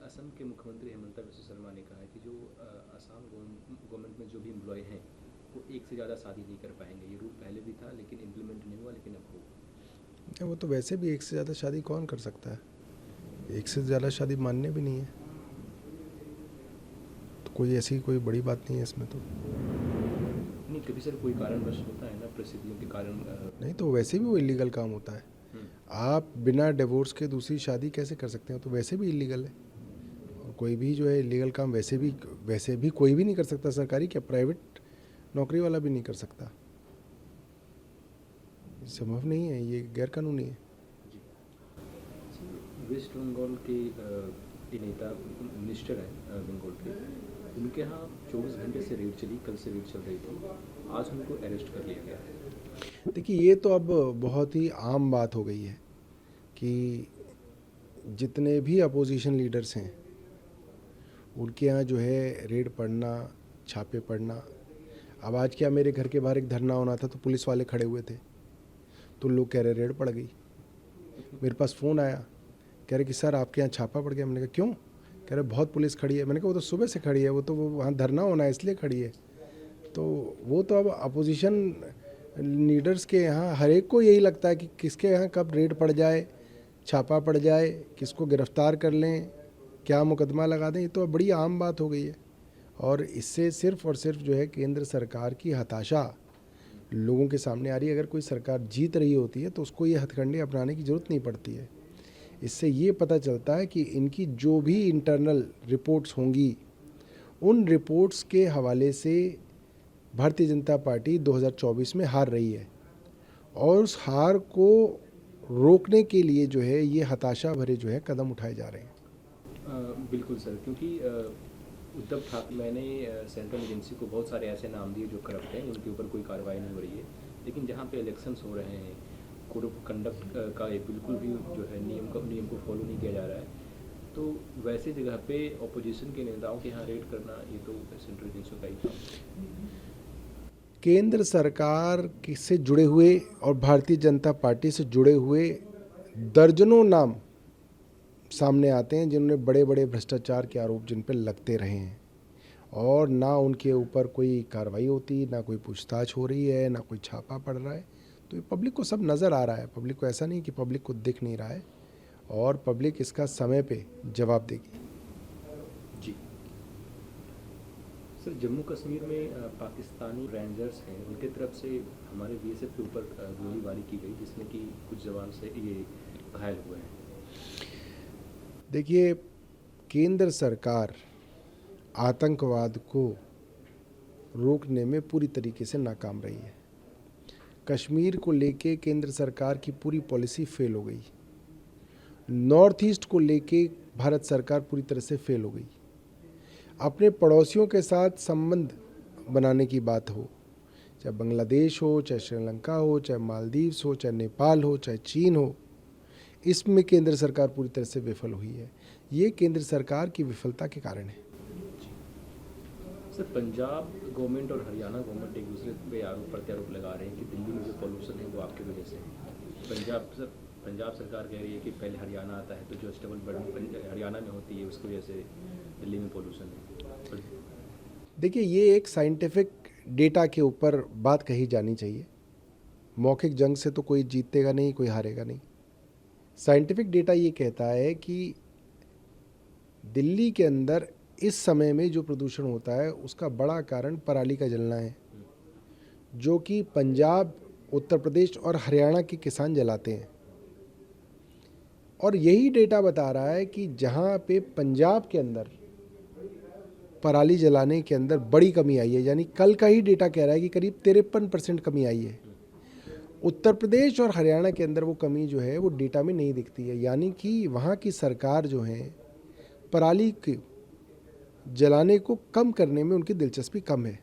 असम के मुख्यमंत्री हिमंता बिस्वा शर्मा ने कहा है कि जो असम गवर्नमेंट में जो भी एम्प्लॉय हैं वो एक से ज़्यादा शादी नहीं कर पाएंगे। ये रूल पहले भी था लेकिन इम्प्लीमेंट नहीं हुआ, लेकिन अब होगा। वो तो वैसे भी एक से ज़्यादा शादी कौन कर सकता है, एक से ज़्यादा शादी मान्य भी नहीं है, तो कोई ऐसी कोई बड़ी बात नहीं है इसमें। तो नहीं, कभी सर कोई कारणवश होता है ना, परिस्थितियों के कारण। नहीं तो वैसे भी वो इलीगल काम होता है। आप बिना डिवोर्स के दूसरी शादी कैसे कर सकते हैं, तो वैसे भी इलीगल है। और कोई भी जो है इलीगल काम वैसे भी कोई भी नहीं कर सकता, सरकारी क्या प्राइवेट नौकरी वाला भी नहीं कर सकता। संभव नहीं है, ये गैर कानूनी है। वेस्ट बंगाल के नेता मिनिस्टर हैं बंगाल के, उनके यहाँ 24 घंटे से रेड चली, कल से रेड चल रही थी, आज उनको अरेस्ट कर लिया गया। देखिए, ये तो अब बहुत ही आम बात हो गई है कि जितने भी अपोजिशन लीडर्स हैं उनके यहाँ जो है रेड पड़ना, छापे पड़ना। अब आज क्या, मेरे घर के बाहर एक धरना होना था तो पुलिस वाले खड़े हुए थे, तो लोग कह रहे रेड पड़ गई। मेरे पास फ़ोन आया, कह रहे कि सर आपके यहाँ छापा पड़ गया। मैंने कहा क्यों? कह रहे बहुत पुलिस खड़ी है। मैंने कहा वो तो सुबह से खड़ी है, वो तो वहाँ धरना होना है इसलिए खड़ी है। तो वो तो अब अपोजिशन लीडर्स के यहाँ हर एक को यही लगता है कि किसके यहाँ कब रेड पड़ जाए, छापा पड़ जाए, किसको गिरफ्तार कर लें, क्या मुकदमा लगा दें। ये तो बड़ी आम बात हो गई है। और इससे सिर्फ और सिर्फ जो है केंद्र सरकार की हताशा लोगों के सामने आ रही है। अगर कोई सरकार जीत रही होती है तो उसको ये हथकंडे अपनाने की ज़रूरत नहीं पड़ती है। इससे ये पता चलता है कि इनकी जो भी इंटरनल रिपोर्ट्स होंगी, उन रिपोर्ट्स के हवाले से भारतीय जनता पार्टी 2024 में हार रही है, और उस हार को रोकने के लिए जो है ये हताशा भरे जो है कदम उठाए जा रहे हैं। बिल्कुल सर, क्योंकि उद्धव ठाकरे, मैंने सेंट्रल एजेंसी को बहुत सारे ऐसे नाम दिए जो करप्ट हैं, उनके ऊपर कोई कार्रवाई नहीं हो रही है। लेकिन जहाँ पे इलेक्शंस हो रहे हैं, कोड ऑफ कंडक्ट का एक बिल्कुल भी जो है नियम को फॉलो नहीं किया जा रहा है, तो वैसे जगह पे ऑपोजिशन के नेताओं के यहाँ रेड करना, ये तो सेंट्रल एजेंसी का ही काम। केंद्र सरकार से जुड़े हुए और भारतीय जनता पार्टी से जुड़े हुए दर्जनों नाम सामने आते हैं जिन्होंने बड़े बड़े भ्रष्टाचार के आरोप जिन पर लगते रहे हैं, और ना उनके ऊपर कोई कार्रवाई होती, ना कोई पूछताछ हो रही है, ना कोई छापा पड़ रहा है। तो ये पब्लिक को सब नज़र आ रहा है। पब्लिक को ऐसा नहीं कि पब्लिक को दिख नहीं रहा है, और पब्लिक इसका समय पे जवाब देगी। जी सर, जम्मू कश्मीर में पाकिस्तानी रेंजर्स हैं, उनके तरफ से हमारे बीएसएफ के ऊपर गोलीबारी की गई, जिसमें कि कुछ जवान से ये घायल हुए हैं। देखिए, केंद्र सरकार आतंकवाद को रोकने में पूरी तरीके से नाकाम रही है। कश्मीर को लेके केंद्र सरकार की पूरी पॉलिसी फेल हो गई। नॉर्थ ईस्ट को लेके भारत सरकार पूरी तरह से फेल हो गई। अपने पड़ोसियों के साथ संबंध बनाने की बात हो, चाहे बांग्लादेश हो, चाहे श्रीलंका हो, चाहे मालदीव्स हो, चाहे नेपाल हो, चाहे चीन हो, इसमें केंद्र सरकार पूरी तरह से विफल हुई है। ये केंद्र सरकार की विफलता के कारण है। सर, पंजाब गवर्नमेंट और हरियाणा गवर्नमेंट एक दूसरे पे आरोप प्रत्यारोप लगा रहे हैं कि दिल्ली में जो पॉल्यूशन है वो आपकी वजह से है। पंजाब सरकार कह रही है कि पहले हरियाणा आता है, तो जो स्टेबल बर्डन हरियाणा में होती है उसकी वजह से दिल्ली में पॉल्यूशन है। देखिए, ये एक साइंटिफिक डेटा के ऊपर बात कही जानी चाहिए। मौखिक जंग से तो कोई जीतेगा नहीं, कोई हारेगा नहीं। साइंटिफिक डेटा ये कहता है कि दिल्ली के अंदर इस समय में जो प्रदूषण होता है उसका बड़ा कारण पराली का जलना है, जो कि पंजाब, उत्तर प्रदेश और हरियाणा के किसान जलाते हैं। और यही डेटा बता रहा है कि जहाँ पे पंजाब के अंदर पराली जलाने के अंदर बड़ी कमी आई है, यानी कल का ही डेटा कह रहा है कि करीब 53% कमी आई है। उत्तर प्रदेश और हरियाणा के अंदर वो कमी जो है वो डेटा में नहीं दिखती है, यानी कि वहाँ की सरकार जो है पराली के जलाने को कम करने में उनकी दिलचस्पी कम है।